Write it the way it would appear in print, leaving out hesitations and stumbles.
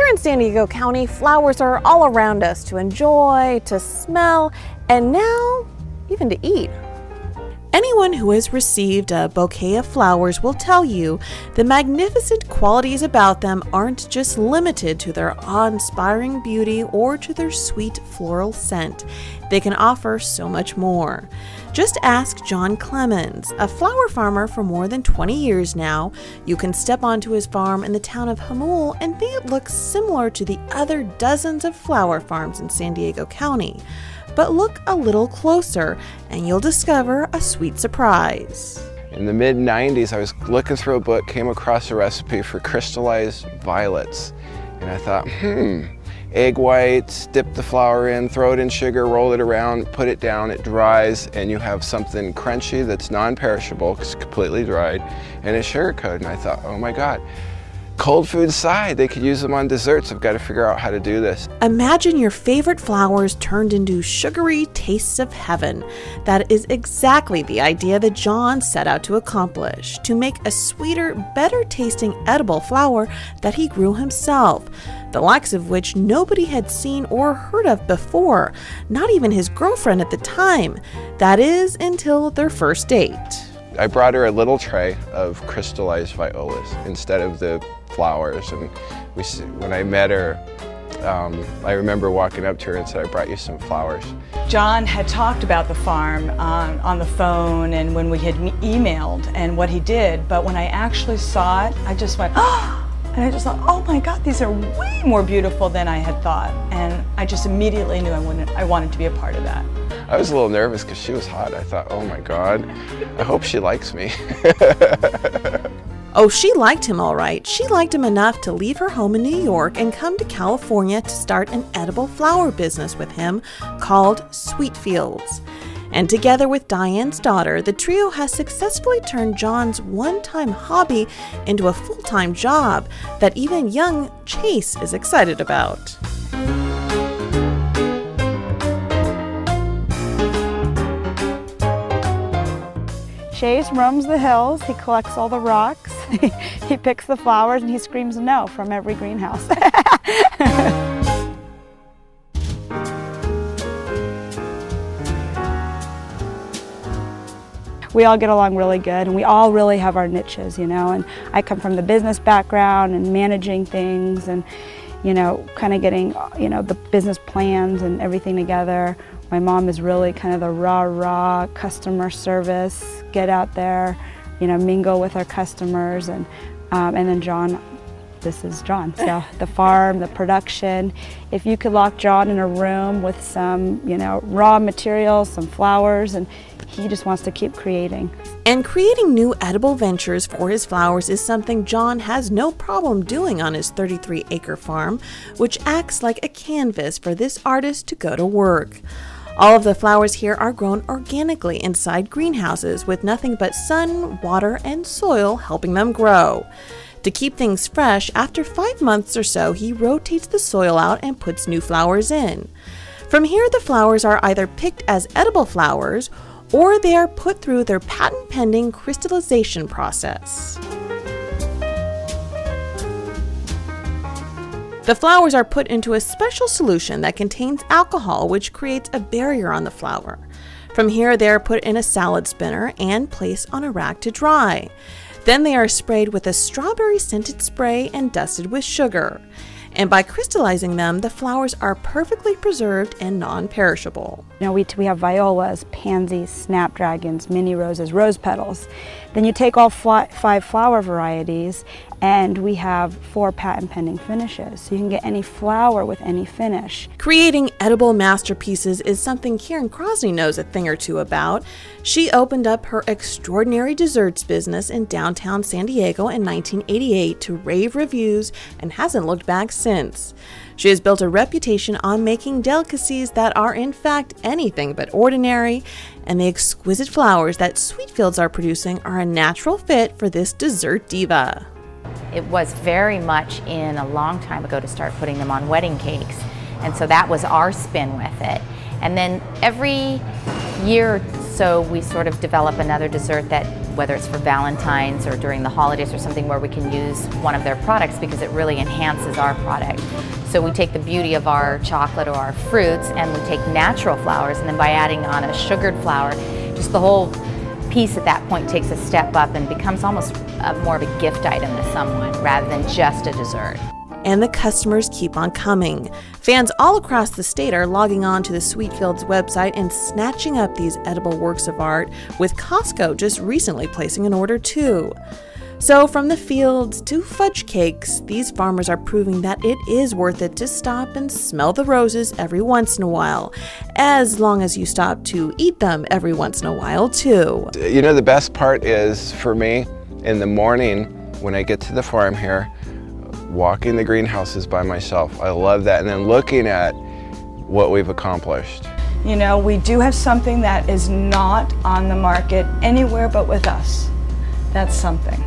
Here in San Diego County, flowers are all around us to enjoy, to smell, and now even to eat. Anyone who has received a bouquet of flowers will tell you the magnificent qualities about them aren't just limited to their awe-inspiring beauty or to their sweet floral scent. They can offer so much more. Just ask John Clemons, a flower farmer for more than 20 years now. You can step onto his farm in the town of Jamul and think it looks similar to the other dozens of flower farms in San Diego County. But look a little closer and you'll discover a sweet surprise. In the mid-90s, I was looking through a book, came across a recipe for crystallized violets. And I thought, egg whites, dip the flower in, throw it in sugar, roll it around, put it down, it dries, and you have something crunchy that's non-perishable, it's completely dried, and it's sugar coated. And I thought, oh my God. Cold food aside, they could use them on desserts. I've got to figure out how to do this. Imagine your favorite flowers turned into sugary tastes of heaven. That is exactly the idea that John set out to accomplish, to make a sweeter, better tasting edible flower that he grew himself, the likes of which nobody had seen or heard of before, not even his girlfriend at the time. That is, until their first date. I brought her a little tray of crystallized violas instead of the flowers, and when I met her, I remember walking up to her and said, I brought you some flowers. John had talked about the farm on the phone and when we had emailed and what he did, but when I actually saw it, I just went, oh! And I just thought, oh my God, these are way more beautiful than I had thought. And I just immediately knew I wanted to be a part of that. I was a little nervous because she was hot. I thought, oh my God, I hope she likes me. Oh, she liked him all right. She liked him enough to leave her home in New York and come to California to start an edible flower business with him called Sweetfields. And together with Diane's daughter, the trio has successfully turned John's one-time hobby into a full-time job that even young Chase is excited about. Chase roams the hills, he collects all the rocks, he picks the flowers, and he screams no from every greenhouse. We all get along really good, and we all really have our niches, you know, and I come from the business background and managing things and, you know, kind of getting, you know, the business plans and everything together. My mom is really kind of the rah-rah customer service, get out there, you know, mingle with our customers, and then John, this is John. So the farm, the production. If you could lock John in a room with some, you know, raw materials, some flowers, and he just wants to keep creating. And creating new edible ventures for his flowers is something John has no problem doing on his 33-acre farm, which acts like a canvas for this artist to go to work. All of the flowers here are grown organically inside greenhouses with nothing but sun, water, and soil helping them grow. To keep things fresh, after 5 months or so, he rotates the soil out and puts new flowers in. From here, the flowers are either picked as edible flowers or they are put through their patent-pending crystallization process. The flowers are put into a special solution that contains alcohol, which creates a barrier on the flower. From here, they are put in a salad spinner and placed on a rack to dry. Then they are sprayed with a strawberry-scented spray and dusted with sugar. And by crystallizing them, the flowers are perfectly preserved and non-perishable. You know, we have violas, pansies, snapdragons, mini roses, rose petals. Then you take all 5 flower varieties, and we have 4 patent-pending finishes. So you can get any flower with any finish. Creating edible masterpieces is something Karen Krasne knows a thing or two about. She opened up her extraordinary desserts business in downtown San Diego in 1988 to rave reviews and hasn't looked back since. She has built a reputation on making delicacies that are in fact anything but ordinary, and the exquisite flowers that Sweetfields are producing are a natural fit for this dessert diva. It was very much in a long time ago to start putting them on wedding cakes, and so that was our spin with it. And then every year or so we sort of develop another dessert that whether it's for Valentine's or during the holidays or something where we can use one of their products because it really enhances our product. So we take the beauty of our chocolate or our fruits and we take natural flowers, and then by adding on a sugared flower, just the whole piece at that point takes a step up and becomes almost more of a gift item to someone rather than just a dessert. And the customers keep on coming. Fans all across the state are logging on to the Sweetfields website and snatching up these edible works of art, with Costco just recently placing an order too. So from the fields to fudge cakes, these farmers are proving that it is worth it to stop and smell the roses every once in a while, as long as you stop to eat them every once in a while too. You know, the best part is for me in the morning when I get to the farm here, walking the greenhouses by myself. I love that, and then looking at what we've accomplished. You know, we do have something that is not on the market anywhere but with us. That's something.